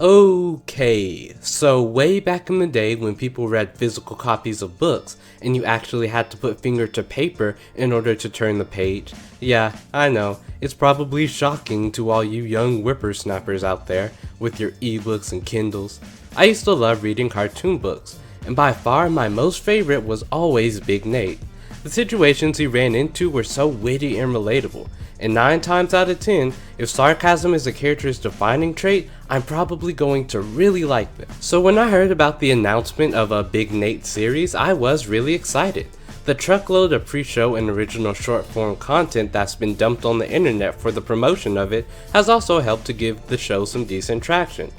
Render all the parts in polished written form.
Okay, so way back in the day when people read physical copies of books and you actually had to put finger to paper in order to turn the page, yeah, I know, it's probably shocking to all you young whippersnappers out there with your ebooks and Kindles. I used to love reading cartoon books, and by far my most favorite was always Big Nate. The situations he ran into were so witty and relatable, and 9 times out of 10, if sarcasm is a character's defining trait, I'm probably going to really like them. So when I heard about the announcement of a Big Nate series, I was really excited. The truckload of pre-show and original short-form content that's been dumped on the internet for the promotion of it has also helped to give the show some decent traction,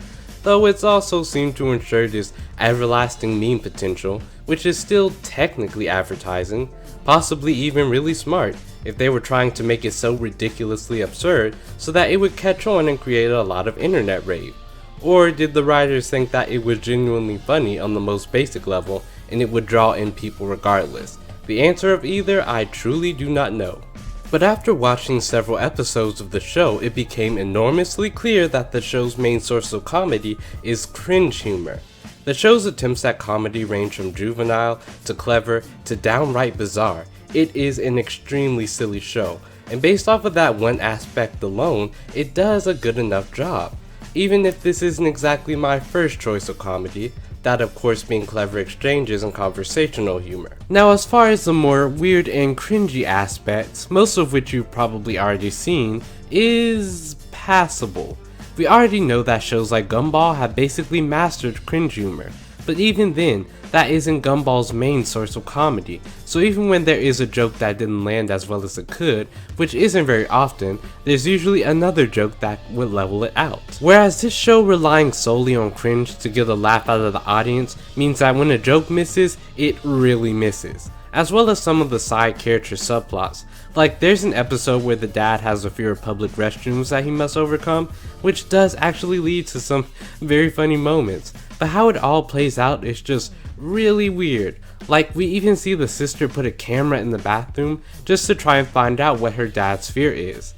though it's also seemed to ensure this everlasting meme potential, which is still technically advertising, possibly even really smart if they were trying to make it so ridiculously absurd so that it would catch on and create a lot of internet rave. Or did the writers think that it was genuinely funny on the most basic level and it would draw in people regardless? The answer of either I truly do not know. But after watching several episodes of the show, it became enormously clear that the show's main source of comedy is cringe humor. The show's attempts at comedy range from juvenile to clever to downright bizarre. It is an extremely silly show, and based off of that one aspect alone, it does a good enough job. Even if this isn't exactly my first choice of comedy, that of course being clever exchanges and conversational humor. Now as far as the more weird and cringy aspects, most of which you've probably already seen, is passable. We already know that shows like Gumball have basically mastered cringe humor, but even then, that isn't Gumball's main source of comedy, so even when there is a joke that didn't land as well as it could, which isn't very often, there's usually another joke that would level it out. Whereas this show relying solely on cringe to get a laugh out of the audience means that when a joke misses, it really misses, as well as some of the side character subplots. Like there's an episode where the dad has a fear of public restrooms that he must overcome, which does actually lead to some very funny moments, but how it all plays out is just really weird. Like we even see the sister put a camera in the bathroom just to try and find out what her dad's fear is.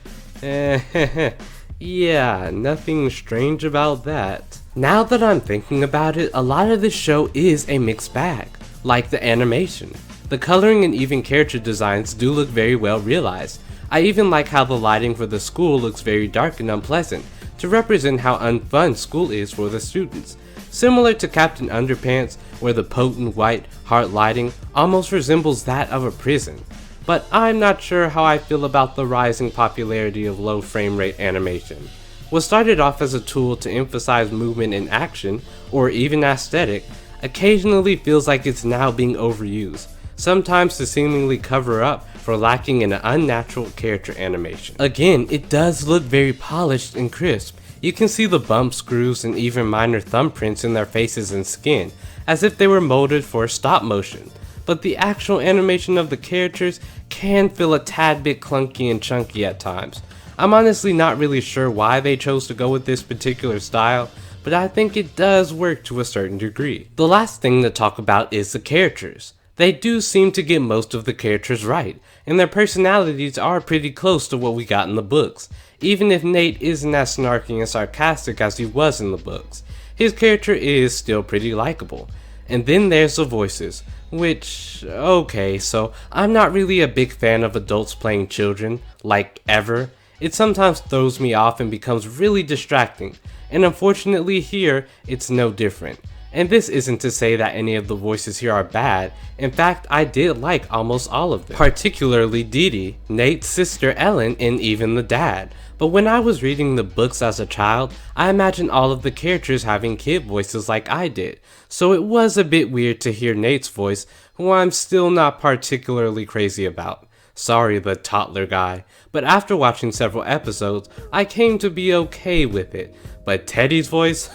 Yeah, nothing strange about that. Now that I'm thinking about it, a lot of this show is a mixed bag, like the animation. The coloring and even character designs do look very well realized. I even like how the lighting for the school looks very dark and unpleasant, to represent how unfun school is for the students. Similar to Captain Underpants, where the potent white heart lighting almost resembles that of a prison. But I'm not sure how I feel about the rising popularity of low frame rate animation. What started off as a tool to emphasize movement and action, or even aesthetic, occasionally feels like it's now being overused, sometimes to seemingly cover up for lacking in an unnatural character animation. Again, it does look very polished and crisp. You can see the bumps, grooves, and even minor thumbprints in their faces and skin, as if they were molded for stop motion. But the actual animation of the characters can feel a tad bit clunky and chunky at times. I'm honestly not really sure why they chose to go with this particular style, but I think it does work to a certain degree. The last thing to talk about is the characters. They do seem to get most of the characters right, and their personalities are pretty close to what we got in the books, even if Nate isn't as snarky and sarcastic as he was in the books. His character is still pretty likable. And then there's the voices, which, okay, so I'm not really a big fan of adults playing children, like ever. It sometimes throws me off and becomes really distracting, and unfortunately here, it's no different. And this isn't to say that any of the voices here are bad. In fact, I did like almost all of them. Particularly Dee Dee, Nate's sister Ellen, and even the dad. But when I was reading the books as a child, I imagined all of the characters having kid voices like I did. So it was a bit weird to hear Nate's voice, who I'm still not particularly crazy about. Sorry, the toddler guy. But after watching several episodes, I came to be okay with it. But Teddy's voice?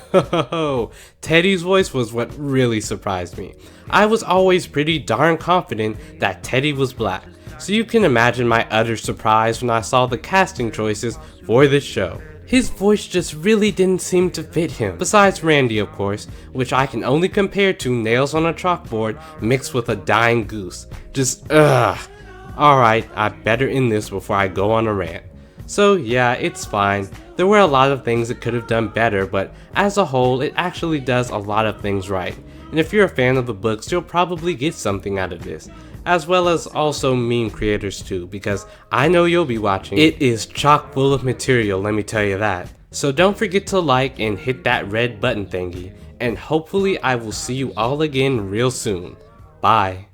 Teddy's voice was what really surprised me. I was always pretty darn confident that Teddy was black, so you can imagine my utter surprise when I saw the casting choices for this show. His voice just really didn't seem to fit him. Besides Randy, of course, which I can only compare to nails on a chalkboard mixed with a dying goose. Just ugh. Alright, I better end this before I go on a rant. So yeah, it's fine. There were a lot of things it could have done better, but as a whole, it actually does a lot of things right. And if you're a fan of the books, you'll probably get something out of this, as well as also meme creators too, because I know you'll be watching. It is chock full of material, let me tell you that. So don't forget to like and hit that red button thingy, and hopefully I will see you all again real soon. Bye.